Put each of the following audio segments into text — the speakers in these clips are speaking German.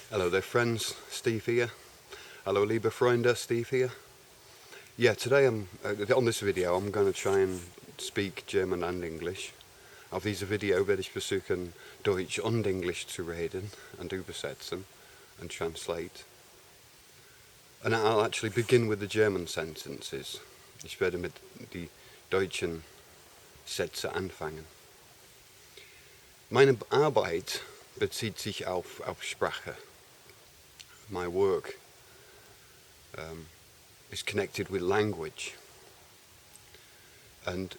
Hello there friends, Steve here. Hallo liebe Freunde, Steve here. Yeah, today on this video I'm going to try and speak German and English. Auf dieser Video werde ich versuchen Deutsch und Englisch zu reden und übersetzen and translate. And I'll actually begin with the German sentences. Ich werde mit die deutschen Sätze anfangen. Meine Arbeit bezieht sich auf Sprache. My work is connected with language. Und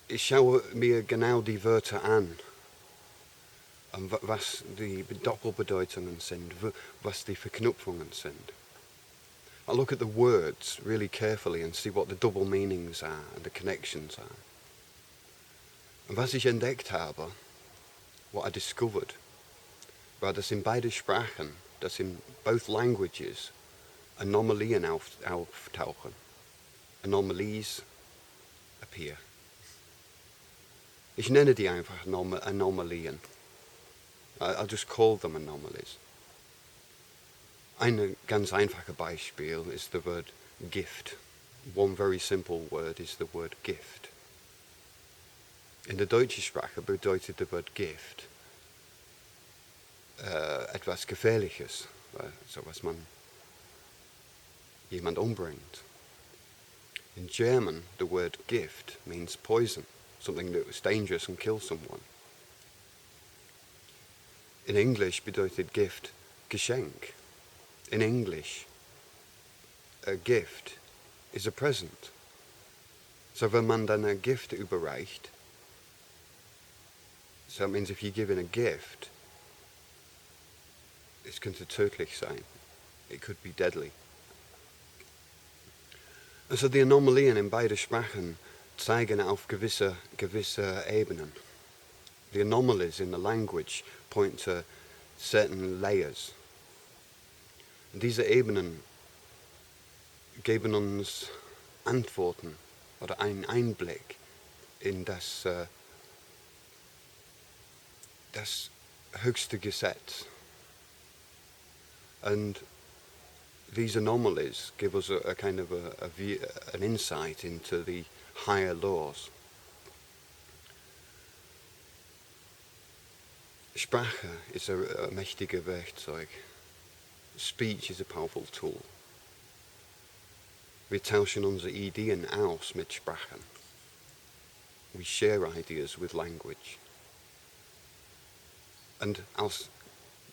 ich schaue mir genau die Wörter an, was die Doppelbedeutungen sind, was die Verknüpfungen sind. I look at the words really carefully and see what the double meanings are and the connections are. Und was ich entdeckt habe, what I discovered, war, dass in beide Sprachen, dass in both languages, Anomalien auftauchen. Anomalies appear. Ich nenne die einfach Anomalien. I'll just call them anomalies. Ein ganz einfaches Beispiel ist the word gift. One very simple word is the word gift. In der deutschen Sprache bedeutet the word gift etwas Gefährliches, so was man jemand umbringt. In German, the word gift means poison, something that was dangerous and kills someone. In English bedeutet gift Geschenk. In English, a gift is a present. So wenn man dann ein Gift überreicht, so it means if you give in a gift, es könnte tödlich sein. It could be deadly. Also die Anomalien in beiden Sprachen zeigen auf gewisse Ebenen. The anomalies in the language point to certain layers. Und diese Ebenen geben uns Antworten oder einen Einblick in das höchste Gesetz. And these anomalies give us a kind of a view, an insight into the higher laws. Sprache is a mächtiger Werkzeug. Speech is a powerful tool. Wir tauschen unsere Ideen aus mit Sprachen. We share ideas with language. And als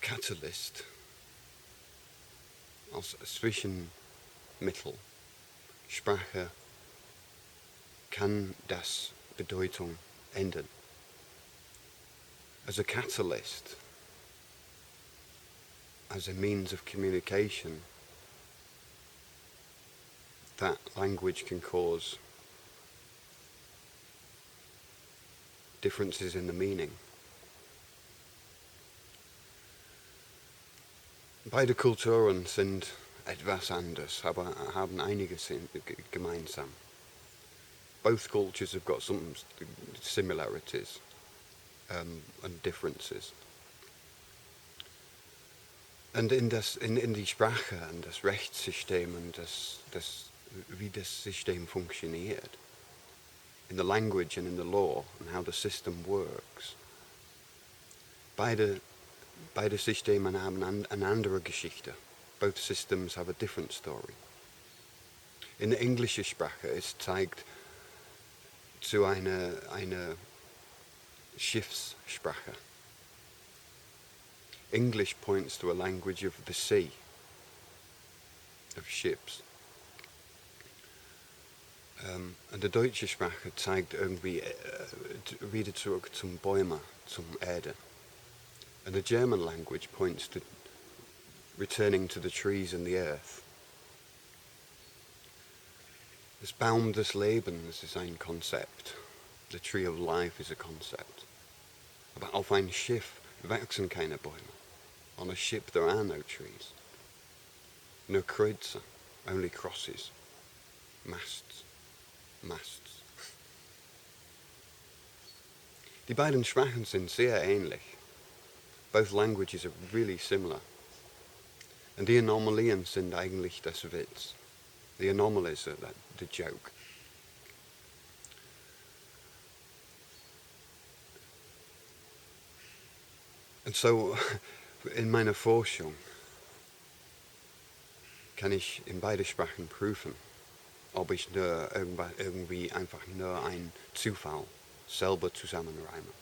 Catalyst, als Zwischenmittel, Sprache kann das Bedeutung ändern. As a catalyst, as a means of communication, that language can cause differences in the meaning. Beide Kulturen sind etwas anders, aber haben einiges gemeinsam. Both cultures have got some similarities and differences. Und in die Sprache und das Rechtssystem und wie das System funktioniert, in the language and in the law and how the system works, beide Systeme haben eine andere Geschichte. Both systems have a different story. In der englischen Sprache es zeigt zu einer Schiffssprache. English points to a language of the sea, of ships. Und die deutsche Sprache zeigt irgendwie wieder zurück zum Bäume, zum Erde. And the German language points to returning to the trees and the earth. Das Baum des Lebens ist ein Konzept. The tree of life is a concept. Aber auf ein Schiff wachsen keine Bäume. On a ship there are no trees. No Kreuze, only crosses. Masts. Die beiden Sprachen sind sehr ähnlich. Both languages are really similar. En die anomalieën sind eigentlich das Witz. The anomalies are the joke. Und so in meiner Forschung kann ich in beide Sprachen prüfen, ob ich nur irgendwie einfach nur ein Zufall selber zusammenreime.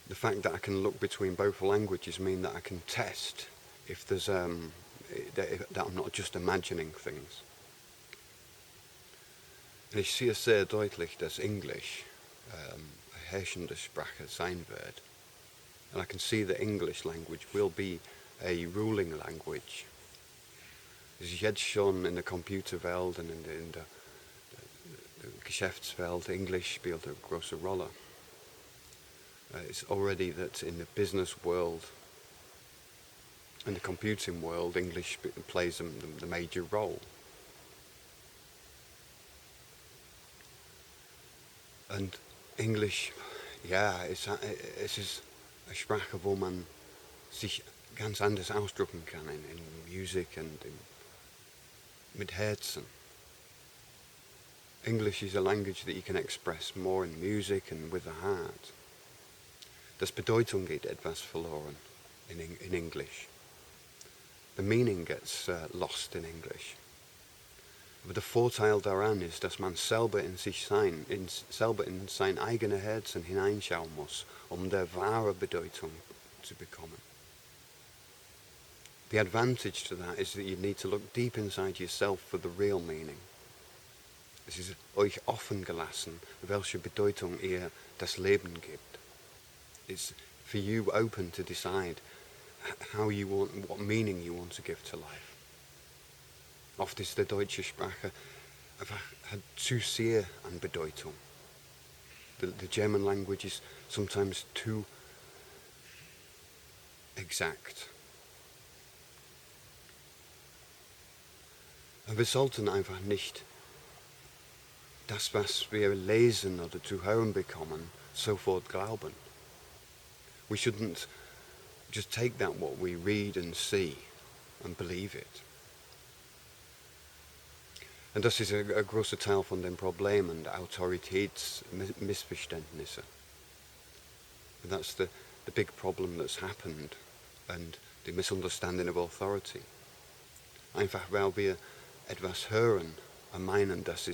The fact that I can look between both languages mean that I can test if there's that I'm not just imagining things. Und ich sehe sehr deutlich, dass Englisch eine herrschende Sprache sein wird. And I can see that English language will be a ruling language. Es ist jetzt schon in der Computerwelt und in der Geschäftswelt, English spielt eine große Rolle. It's already that in the business world and the computing world, English plays the major role. And English, ja, es ist eine Sprache, wo man sich ganz anders ausdrücken kann in Musik und mit Herzen. English is a language that you can express more in music and with the heart. Das Bedeutung geht etwas verloren in English. The meaning gets lost in English. Aber der Vorteil daran ist, dass man selber in sein eigenes Herzen hineinschauen muss, der wahre Bedeutung zu bekommen. The advantage to that is that you need to look deep inside yourself for the real meaning. Es ist euch offen gelassen, welche Bedeutung ihr das Leben gibt. It's for you open to decide what meaning you want to give to life. Oft ist die deutsche Sprache hat zu sehr an Bedeutung. The German language is sometimes too exact. Und wir sollten einfach nicht das, was wir lesen oder zu hören bekommen, sofort glauben. We shouldn't just take that what we read and see and believe it. Und das ist ein großer Teil von dem Problem und Autoritätsmissverständnisse. And that's the big problem that's happened and the misunderstanding of authority. Einfach weil wir etwas hören und meinen, das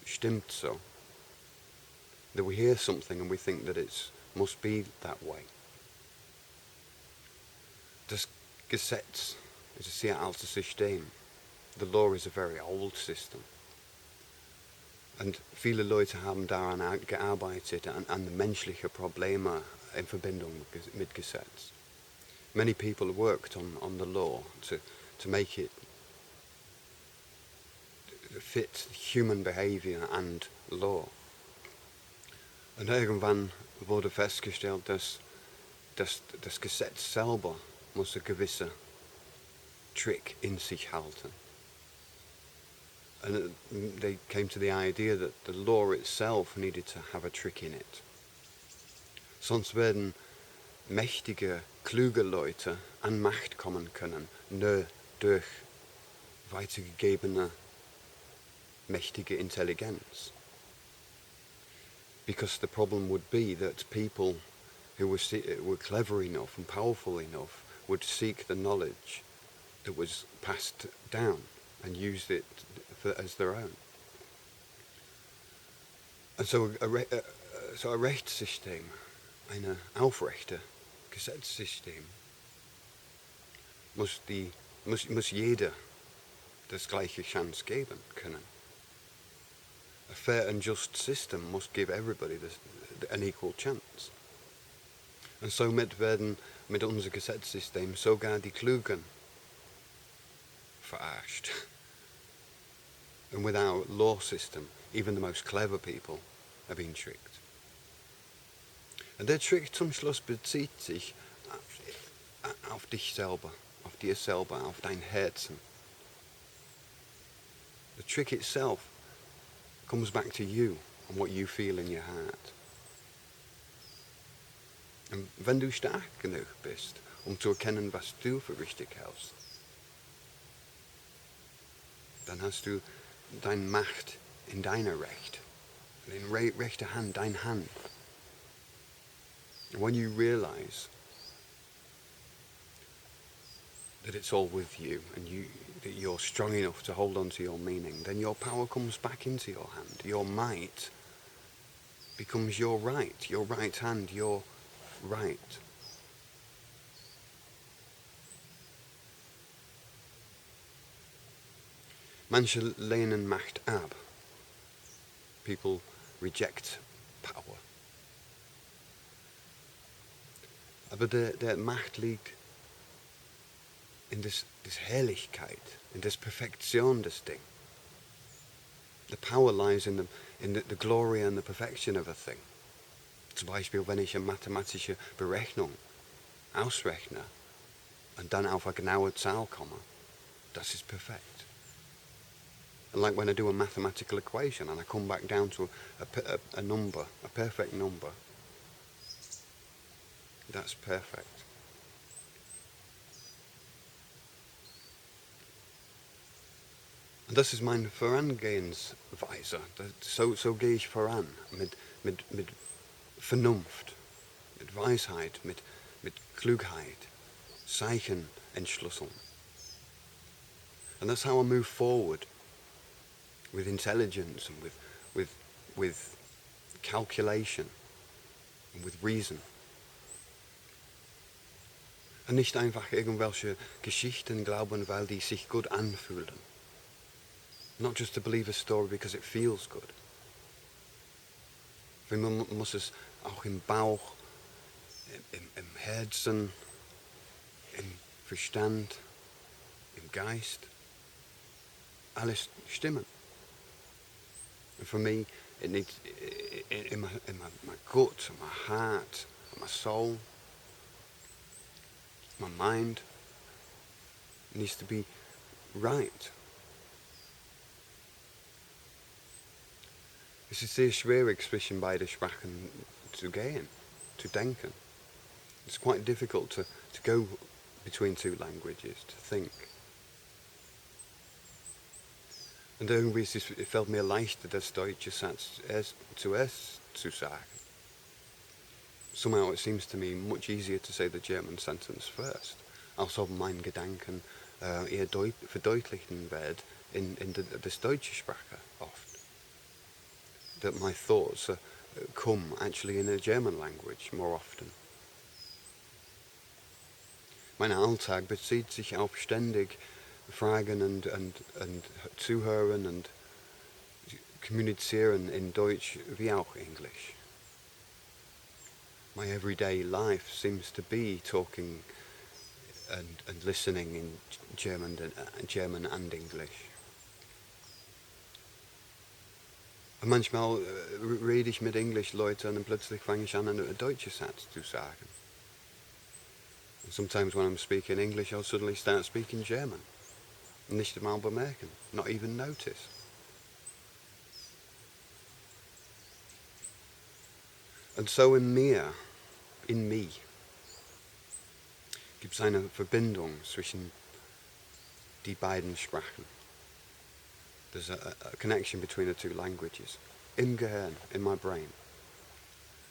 stimmt so. That we hear something and we think that it must be that way. Das Gesetz ist ein sehr altes System. The law is a very old system. Und viele Leute haben daran gearbeitet, an menschliche Probleme in Verbindung mit Gesetz. Many people worked on the law to make it fit human behavior and law. Und irgendwann wurde festgestellt, dass das Gesetz selber muss einen gewissen Trick in sich halten. And they came to the idea that the law itself needed to have a trick in it. Sonst werden mächtige, kluge Leute an Macht kommen können, nur durch weitergegebene, mächtige Intelligenz. Because the problem would be that people who were clever enough and powerful enough would seek the knowledge that was passed down and use it as their own. Und so ein Rechtssystem, ein aufrechter Gesetzessystem, muss jeder das gleiche Chance geben können. A fair and just system must give everybody an equal chance. Und somit werden mit unserem Gesetzessystem sogar die Klugen verarscht. And with our law system, even the most clever people are being tricked. Und der Trick zum Schluss bezieht sich auf dich selber, auf dir selber, auf dein Herzen. The trick itself comes back to you and what you feel in your heart. And wenn du stark genug bist, um zu erkennen, was du für richtig hältst, dann hast du deine Macht in deiner Recht. In rechter Hand, dein Hand. And when you realize that it's all with you and that you're strong enough to hold on to your meaning, then your power comes back into your hand. Your might becomes your right hand, your right. Manche lehnen Macht ab. People reject power. Aber der Macht liegt in das Herrlichkeit, in das Perfektion des Ding. The power lies in the glory and the perfection of a thing. Zum Beispiel, wenn ich eine mathematische Berechnung ausrechne und dann auf eine genaue Zahl komme, das ist perfekt. And like when I do a mathematical equation and I come back down to a number, a perfect number, that's perfect. Und das ist mein Vorangehensweise. So gehe ich voran, mit Vernunft, mit Weisheit, mit Klugheit, Zeichenentschlüsseln. And that's how I move forward, with intelligence and with calculation and with reason. Und nicht einfach irgendwelche Geschichten glauben, weil die sich gut anfühlen. Not just to believe a story because it feels good. Man muss es auch im Bauch, im Herzen, im Verstand, im Geist, alles stimmen. And for me, it needs in my gut, my heart, my soul, my mind, it needs to be right. Es ist sehr schwierig, zwischen beide Sprachen zu gehen, zu denken. It's quite difficult to go between two languages, to think. Und irgendwie fällt mir leichter, das deutsche Satz zuerst zu sagen. Somehow it seems to me much easier to say the German sentence first, als ob mein Gedanken eher verdeutlichen wird in das deutsche Sprache oft. That my thoughts come actually in a German language more often. Mein Alltag bezieht sich auf ständig Fragen und Zuhören und Kommunizieren in Deutsch wie auch Englisch. My everyday life seems to be talking and listening in German and English. Und manchmal rede ich mit English-Leuten und plötzlich fange ich an, einen deutschen Satz zu sagen. And sometimes when I'm speaking English, I'll suddenly start speaking German. Nicht einmal bemerken, not even notice. Und so in mir, gibt es eine Verbindung zwischen die beiden Sprachen. There's a connection between the two languages. Im Gehirn, in my brain.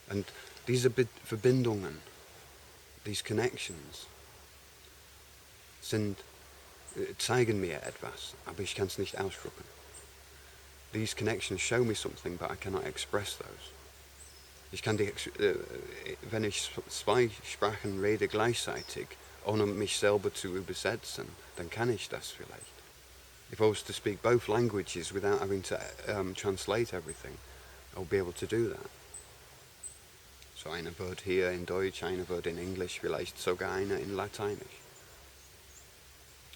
And diese Verbindungen, these connections, zeigen mir etwas, aber ich kann es nicht ausdrücken. These connections show me something, but I cannot express those. Ich kann wenn ich zwei Sprachen rede gleichzeitig, ohne mich selber zu übersetzen, dann kann ich das vielleicht. If I was to speak both languages without having to translate everything, I would be able to do that. So eine Wort hier in Deutsch, eine Wort in English, vielleicht sogar eine in Lateinisch.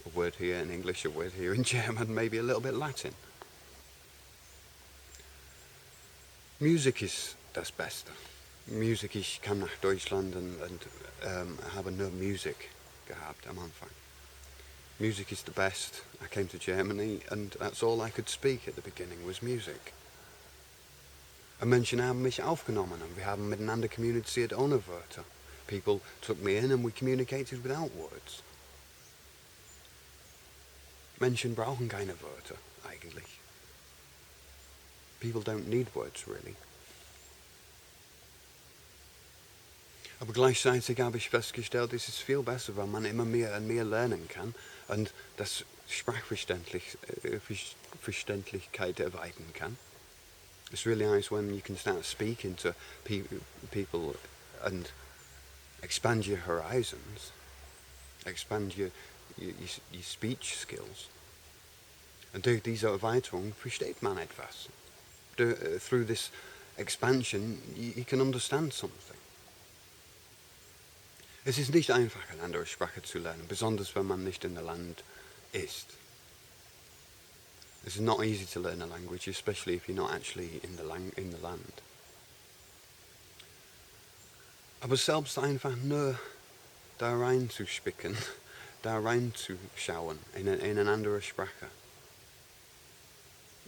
A word here in English, a word here in German, maybe a little bit Latin. Music ist das Beste. Music, ich kam nach Deutschland und habe nur Musik gehabt am Anfang. Music is the best. I came to Germany and that's all I could speak at the beginning was music. Und Menschen haben mich aufgenommen und wir haben miteinander kommuniziert ohne Wörter, People took me in and we communicated without words. Menschen brauchen keine Wörter, eigentlich. People don't need words, really. Aber gleichzeitig habe ich festgestellt, es ist viel besser, wenn man immer mehr und mehr lernen kann und das Sprachverständlichkeit erweitern kann. It's really nice when you can start speaking to people and expand your horizons, expand your speech skills. Und durch diese Erweiterung versteht man etwas. Through this expansion, you can understand something. Es ist nicht einfach, eine andere Sprache zu lernen, besonders wenn man nicht in der Land ist. It's not easy to learn a language, especially if you're not actually in the land. Aber selbst einfach nur da reinzuspicken, da reinzuschauen in eine andere Sprache,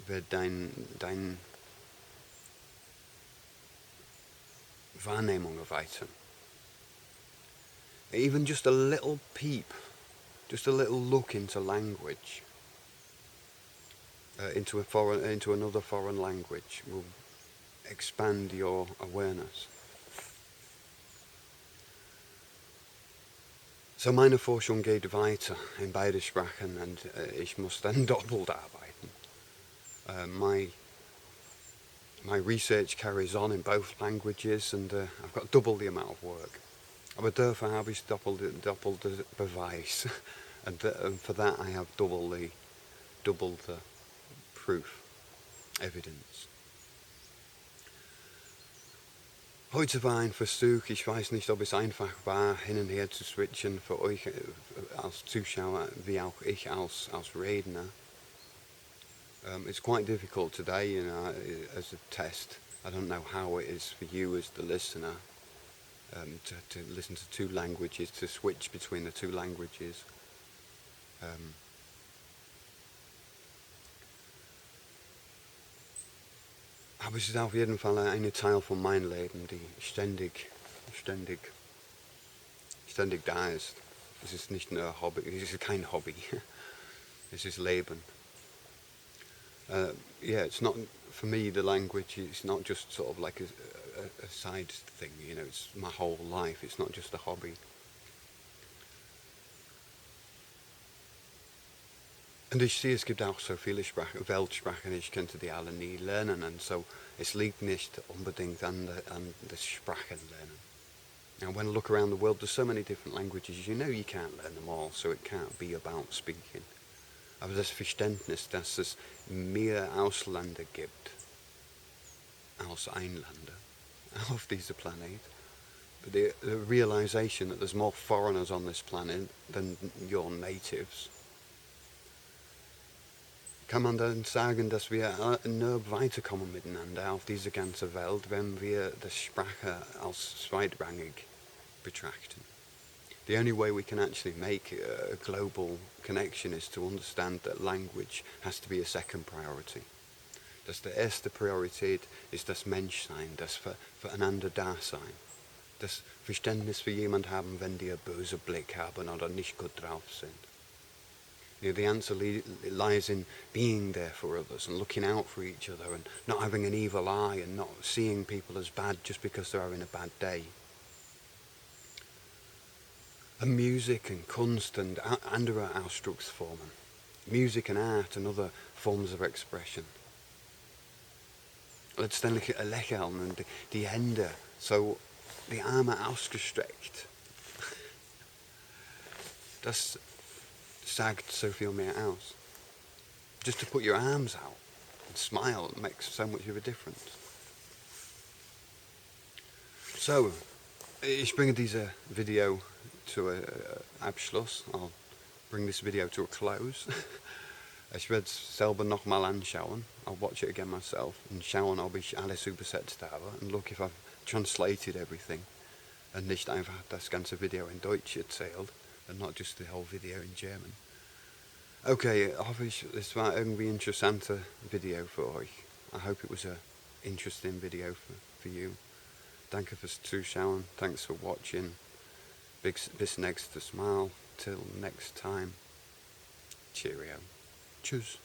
wird dein Wahrnehmung erweitern. Even just a little peep, just a little look into language, into another foreign language, will expand your awareness. So meine Forschung geht weiter in beide Sprachen und ich muss dann doppelt arbeiten. My research carries on in both languages and I've got double the amount of work. Aber dafür habe ich doppelte Beweis. And for that I have double the proof, evidence. Heute war ein Versuch, ich weiß nicht, ob es einfach war, hin und her zu switchen für euch als Zuschauer, wie auch ich als Redner. It's quite difficult today, as a test. I don't know how it is for you as the listener to listen to two languages, to switch between the two languages. Aber es ist auf jeden Fall ein Teil von meinem Leben, die ständig da ist. Es ist nicht nur Hobby, es ist kein Hobby. Es ist Leben. It's not, for me, the language is not just sort of like a side thing, it's my whole life, it's not just a hobby. Und ich sehe, es gibt auch so viele Weltsprachen, ich könnte die alle nie lernen, und so, es liegt nicht unbedingt an das Sprachenlernen. And when I look around the world, there's so many different languages, you can't learn them all, so it can't be about speaking. Aber das Verständnis, dass es mehr Ausländer gibt als Einländer auf diesem Planet, the realization that there's more foreigners on this planet than your natives, kann man dann sagen, dass wir nur weiterkommen miteinander auf dieser ganzen Welt, wenn wir die Sprache als zweitrangig betrachten. The only way we can actually make a global connection is to understand that language has to be a second priority. Dass die erste Priorität ist das Menschsein, das füreinander Dasein. Das Verständnis für jemand haben, wenn die einen bösen Blick haben oder nicht gut drauf sind. The answer lies in being there for others and looking out for each other and not having an evil eye and not seeing people as bad just because they're having a bad day. And music and Kunst and andere Ausdrucksformen. Music and art and other forms of expression. Letztendlich lächeln und die Hände, so die Arme ausgestreckt. Das sagt so viel mehr aus. Just to put your arms out and smile makes so much of a difference. So, ich bringe diese Video zu Abschluss. I'll bring this video to a close. Ich werde es selber nochmal anschauen. I'll watch it again myself und schauen, ob ich alles übersetzt habe and look if I've translated everything and nicht einfach das ganze Video in Deutsch erzählt and not just the whole video in German. Okay, hoffe ich, es war irgendwie ein interessanter Video für euch. I hope it was an interesting video for you. Danke fürs Zuschauen. Thanks for watching. Bis nächstes Mal. Till next time. Cheerio. Tschüss.